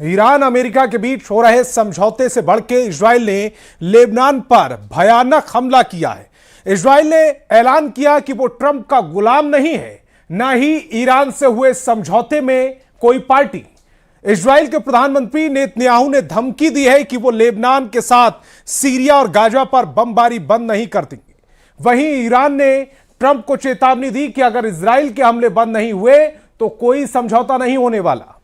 Iran America के बीच हो रहे समझौते से बढ़ के इजराइल ने लेबनान पर भयानक हमला किया है। इजराइल ने ऐलान किया कि वो ट्रंप का गुलाम नहीं है, न ही ईरान से हुए समझौते में कोई पार्टी। इजराइल के प्रधानमंत्री नेतन्याहू ने धमकी दी है कि वो लेबनान के साथ सीरिया और गाजा पर बमबारी बंद नहीं कर देंगे। वहीं ईरान ने ट्रंप को चेतावनी दी कि अगर इजराइल के हमले बंद नहीं हुए तो कोई समझौता नहीं होने वाला।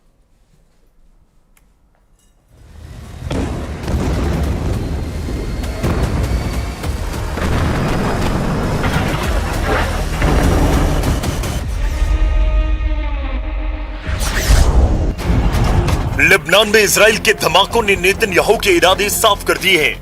लेबनान में इजराइल के धमाकों ने नेतन्याहू के इरादे साफ कर दिए हैं।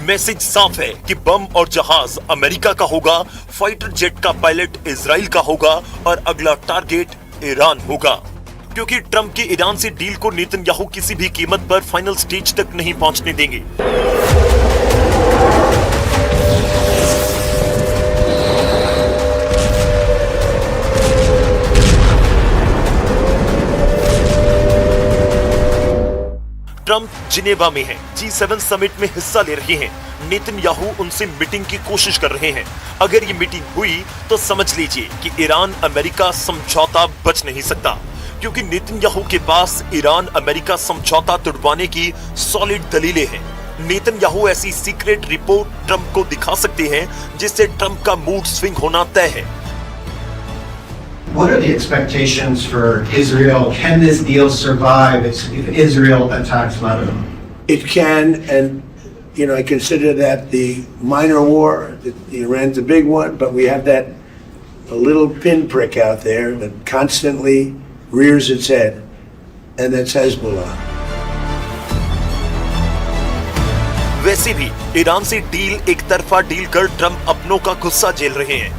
मैसेज साफ है कि बम और जहाज अमेरिका का होगा, फाइटर जेट का पायलट इजराइल का होगा और अगला टारगेट ईरान होगा। क्योंकि ट्रंप के ईरान से डील को नेतन्याहू किसी भी कीमत पर फाइनल स्टेज तक नहीं पहुंचने देंगे। ट्रंप जिनेवा में हैं, G7 समिट में हिस्सा ले रहे हैं। नेतन्याहू उनसे मीटिंग की कोशिश कर रहे हैं। अगर ये मीटिंग हुई तो समझ लीजिए कि ईरान अमेरिका समझौता बच नहीं सकता, क्योंकि नेतन्याहू के पास ईरान अमेरिका समझौता तुड़वाने की सॉलिड दलीलें हैं। नेतन्याहू ऐसी सीक्रेट रिपोर्ट ट्रंप को दिखा सकते हैं जिससे ट्रंप का मूड स्विंग होना तय है। What are the expectations for Israel? Can this deal survive if Israel attacks Lebanon? It can, and I consider that the minor war. Iran's a big one, but we have that a little pinprick out there that constantly rears its head, and that's Hezbollah. वैसे भी Iran से deal एक तरफा deal कर Trump अपनों का गुस्सा झेल रहे हैं,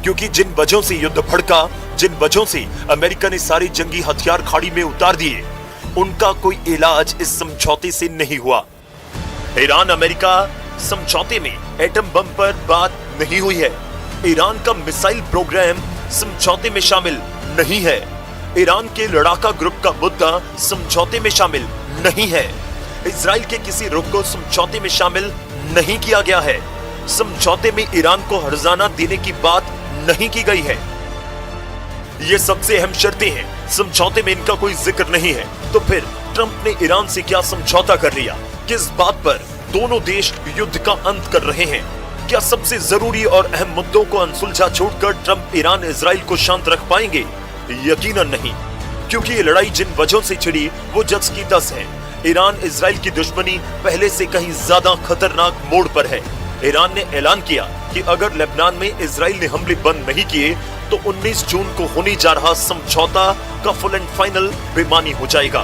क्योंकि जिन वजहों से युद्ध भड़का, जिन वजहों से अमेरिका ने सारे जंगी हथियार खाड़ी में उतार दिए, उनका कोई इलाज इस समझौते से नहीं हुआ। ईरान अमेरिका समझौते में एटम बम पर बात नहीं हुई है। ईरान का मिसाइल प्रोग्राम समझौते में शामिल नहीं है। ईरान के लड़ाका ग्रुप का मुद्दा समझौते में शामिल नहीं है। इजराइल के किसी रुख को समझौते में शामिल नहीं किया गया है। समझौते में ईरान को हर्जाना देने की बात नहीं की गई है। ये सबसे अहम शर्तें हैं, समझौते में इनका कोई जिक्र नहीं है। तो फिर ट्रंप ने ईरान से क्या समझौता कर लिया? किस बात पर दोनों देश युद्ध का अंत कर रहे हैं? क्या सबसे जरूरी और अहम मुद्दों को अनसुलझा छोड़कर ट्रंप ईरान इजराइल को शांत रख पाएंगे? यकीनन नहीं, क्योंकि ये लड़ाई जिन वजहों से छिड़ी वो 10 की 10 है। ईरान इजराइल की दुश्मनी पहले से कहीं ज्यादा खतरनाक मोड़ पर है। ईरान ने ऐलान किया कि अगर लेबनान में इजराइल ने हमले बंद नहीं किए तो 19 जून को होने जा रहा समझौता का फुल एंड फाइनल बेमानी हो जाएगा।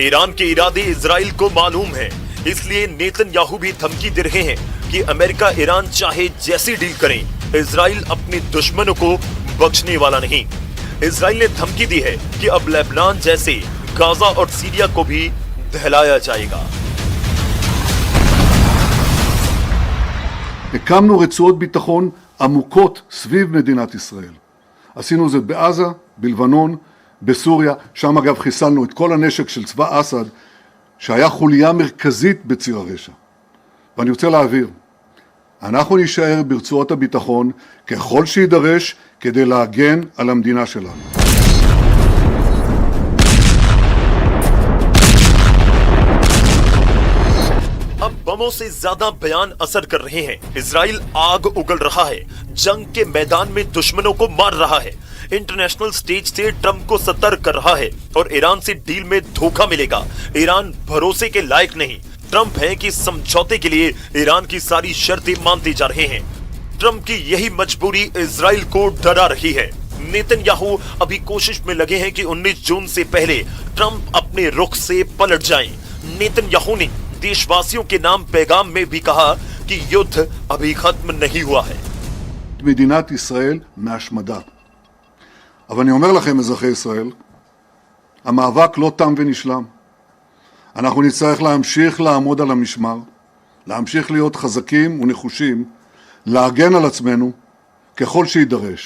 ईरान के इरादे इजराइल को मालूम है, इसलिए नेतन्याहू भी धमकी दे रहे हैं कि अमेरिका ईरान चाहे जैसी डील करें, इजराइल अपने दुश्मनों को बख्शने वाला नहीं। इजराइल ने धमकी दी है कि अब लेबनान जैसे गाजा और सीरिया को भी दहलाया जाएगा। הקמנו רצועות ביטחון עמוקות סביב מדינת ישראל. עשינו זאת בעזה, בלבנון, בסוריה, שם אגב חיסלנו את כל הנשק של צבא אסד, שהיה חוליה מרכזית בציר הרשע. ואני רוצה להעביר, אנחנו נשאר ברצועות הביטחון ככל שידרש כדי להגן על המדינה שלנו. अब बमों से ज्यादा बयान असर कर रहे हैं। इजराइल आग उगल रहा है, जंग के मैदान में दुश्मनों को मार रहा है, इंटरनेशनल स्टेज से ट्रंप को सतर्क कर रहा है और ईरान से डील में धोखा मिलेगा। ईरान भरोसे के लायक नहीं। ट्रंप है कि समझौते के लिए ईरान की सारी शर्तें मानते जा रहे हैं। ट्रंप की यही मजबूरी इजराइल को डरा रही है। नेतन्याहू अभी कोशिश में लगे हैं कि 19 जून से पहले ट्रंप अपने रुख से पलट जाएं। नेतन्याहू ने देशवासियों के नाम पैगाम में भी कहा कि युद्ध अभी खत्म नहीं हुआ है। מדינת ישראל מהשמדה. אבל אני אומר לכם, אזרחי ישראל, המאבק לא תם ונשלם. אנחנו נצטרך להמשיך לעמוד על המשמר, להמשיך להיות חזקים ונחושים, להגן על עצמנו ככל שידרש.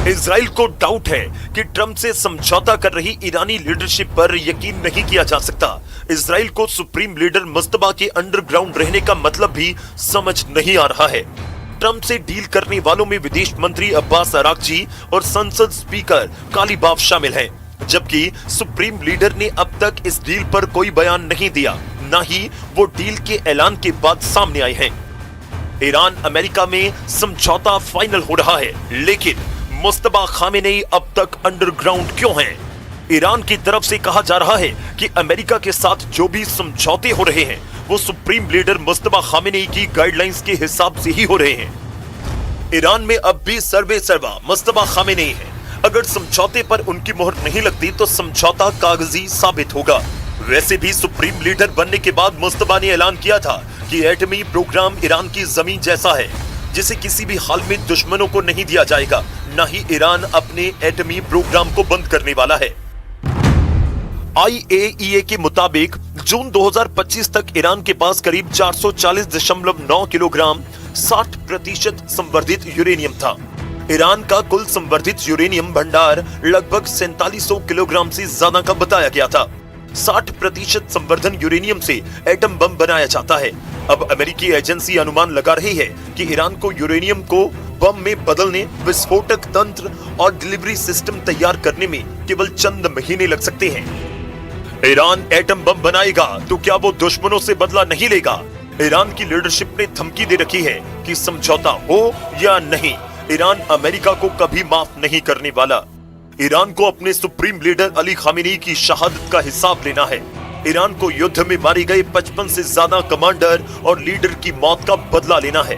इजराइल को डाउट है कि ट्रंप से समझौता कर रही ईरानी लीडरशिप पर यकीन नहीं किया जा सकता। इजराइल को सुप्रीम लीडर मुस्तफा के अंडरग्राउंड रहने का मतलब भी समझ नहीं आ रहा है। ट्रंप से डील करने वालों में विदेश मंत्री अब्बास अरागची और संसद स्पीकर कालीबाफ शामिल हैं, जबकि सुप्रीम लीडर ने अब तक इस डील पर कोई बयान नहीं दिया, न ही वो डील के ऐलान के बाद सामने आए हैं। ईरान अमेरिका में समझौता फाइनल हो रहा है, लेकिन मुस्तफा खामेनेई अब तक अंडरग्राउंड क्यों हैं? ईरान की तरफ से कहा जा रहा है कि अमेरिका के साथ जो भी समझौते हो रहे हैं वो सुप्रीम लीडर मुस्तफा खामेनेई की गाइडलाइंस के हिसाब से ही हो रहे हैं। ईरान में अब भी सर्वे सर्वा मुस्तफा खामेनेई है। अगर समझौते पर उनकी मोहर नहीं लगती तो समझौता कागजी साबित होगा। वैसे भी सुप्रीम लीडर बनने के बाद मुस्तफा ने ऐलान किया था कि एटमी प्रोग्राम ईरान की जमीन जैसा है, जिसे किसी भी हाल में दुश्मनों को नहीं दिया जाएगा, न ही ईरान अपने एटमी प्रोग्राम को बंद करने वाला है। IAEA के मुताबिक जून 2025 तक ईरान के पास करीब 440.9 किलोग्राम 60% संवर्धित यूरेनियम था। ईरान का कुल संवर्धित यूरेनियम भंडार लगभग 4700 किलोग्राम से ज्यादा का बताया गया था। 60% संवर्धन यूरेनियम से एटम बम बनाया जाता है। अब अमेरिकी एजेंसी अनुमान लगा रही है कि ईरान को यूरेनियम को बम में बदलने, विस्फोटक तंत्र और डिलीवरी सिस्टम तैयार करने में केवल चंद महीने लग सकते हैं। ईरान एटम बम बनाएगा तो क्या वो दुश्मनों से बदला नहीं लेगा? ईरान की लीडरशिप ने धमकी दे रखी है कि समझौता हो या नहीं, ईरान अमेरिका को कभी माफ नहीं करने वाला। ईरान को अपने सुप्रीम लीडर अली खामेनी की शहादत का हिसाब लेना है। ईरान को युद्ध में मारे गए 55 से ज्यादा कमांडर और लीडर की मौत का बदला लेना है।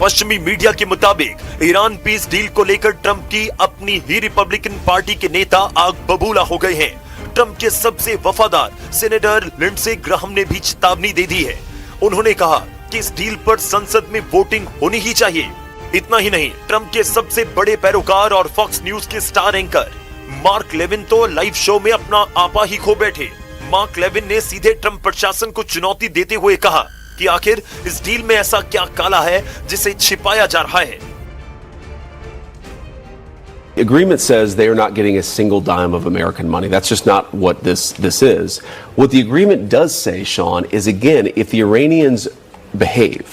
पश्चिमी मीडिया के मुताबिक ईरान पीस डील को लेकर ट्रंप की अपनी ही रिपब्लिकन पार्टी के नेता आग बबूला हो गए हैं। ट्रंप के सबसे वफादार सेनेटर लिंडसे ग्राहम ने भी चेतावनी दे दी है। उन्होंने कहा कि इस डील पर संसद में वोटिंग होनी ही चाहिए। इतना ही नहीं, ट्रंप के सबसे बड़े पैरोकार और फॉक्स न्यूज के स्टार एंकर मार्क लेविन तो लाइव शो में अपना आपा ही खो बैठे। मार्क लेविन ने सीधे ट्रंप प्रशासन को चुनौती देते हुए कहा कि आखिर इस डील में ऐसा क्या काला है जिसे छिपाया जा रहा है। The agreement says they are not getting a single dime of American money. That's just not what this is. What the agreement does say, Sean, is again, if the Iranians behave,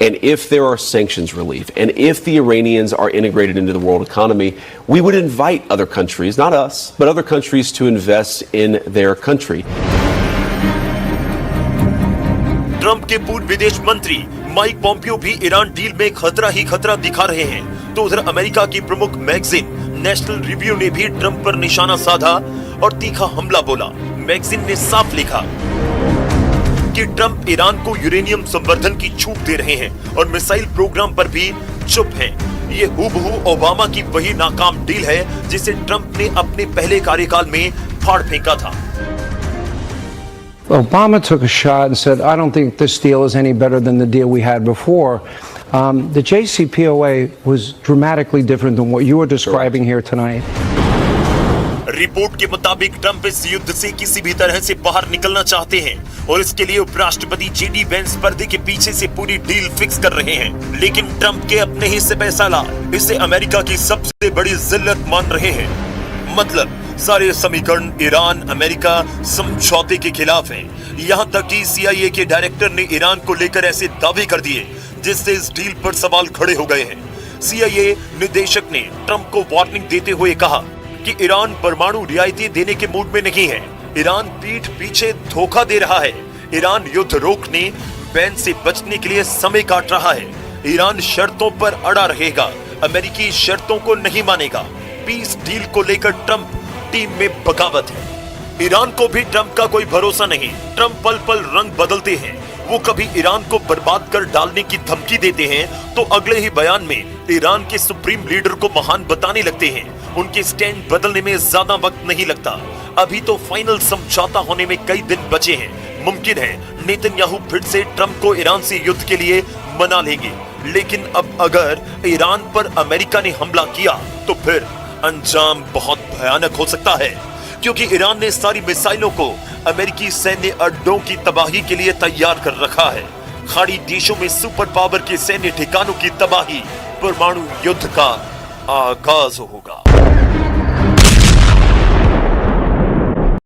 and if there are sanctions relief, and if the Iranians are integrated into the world economy, we would invite other countries, not us, but other countries to invest in their country. Trump के पूर्व विदेश मंत्री Mike Pompeo भी Iran deal में खतरा ही खतरा दिखा रहे हैं। तो उधर अमेरिका की प्रमुख मैगजीन नेशनल रिव्यू ने भी ट्रंप पर निशाना साधा और तीखा हमला बोला। मैगजीन ने साफ लिखा कि ट्रंप ईरान को यूरेनियम संवर्धन की छूट दे रहे हैं और मिसाइल प्रोग्राम पर भी चुप हैं। ये हूबहू ओबामा की वही नाकाम डील है जिसे ट्रंप ने अपने पहले कार्यकाल में फाड़ फेंका था। Obama took a shot and said, I don't think this deal is any better than the deal we had before. The JCPOA was dramatically different than what you were describing here tonight. Report के मुताबिक Trump इस युद्ध से किसी भी तरह से बाहर निकलना चाहते हैं और इसके लिए उपराष्ट्रपति जेडी वेंस पर्दे के पीछे से पूरी डील फिक्स कर रहे हैं। लेकिन ट्रंप के अपने हिस्से पैसा ला इसे अमेरिका की सबसे बड़ी जिल्लत मान रहे हैं। मतलब सारे समीकरण ईरान अमेरिका समझौते के खिलाफ हैं। यहां तक कि CIA के डायरेक्टर ने ईरान को लेकर ऐसे दावे कर दिए जिससे इस डील पर सवाल खड़े हो गए हैं। CIA निदेशक ने ट्रंप को वार्निंग देते हुए कहा कि ईरान परमाणु रियायतें देने के मूड में नहीं है। ईरान पीठ पीछे धोखा दे रहा है। ईरान युद्ध रोकने बैन से बचने के लिए समय काट रहा है। ईरान शर्तों पर अड़ा रहेगा, अमेरिकी शर्तों को नहीं मानेगा। पीस डील को लेकर ट्रंप टीम में बगावत है। ईरान को भी ट्रंप का कोई भरोसा नहीं। ट्रंप पल पल रंग बदलते हैं। वो कभी ईरान को बर्बाद कर डालने की धमकी देते हैं तो अगले ही बयान में ईरान के सुप्रीम लीडर को महान बताने लगते हैं। उनके स्टैंड बदलने में ज्यादा वक्त नहीं लगता। अभी तो फाइनल समझौता होने में कई दिन बचे हैं। मुमकिन है नेतन्याहू फिर से ट्रंप को ईरान से युद्ध के लिए मना लेंगे। लेकिन अब अगर ईरान पर अमेरिका ने हमला किया तो फिर अंजाम बहुत भयानक हो सकता है, क्योंकि ईरान ने सारी मिसाइलों को अमेरिकी सैन्य अड्डों की तबाही के लिए तैयार कर रखा है। खाड़ी देशों में सुपर पावर के सैन्य ठिकानों की तबाही परमाणु युद्ध का आगाज होगा।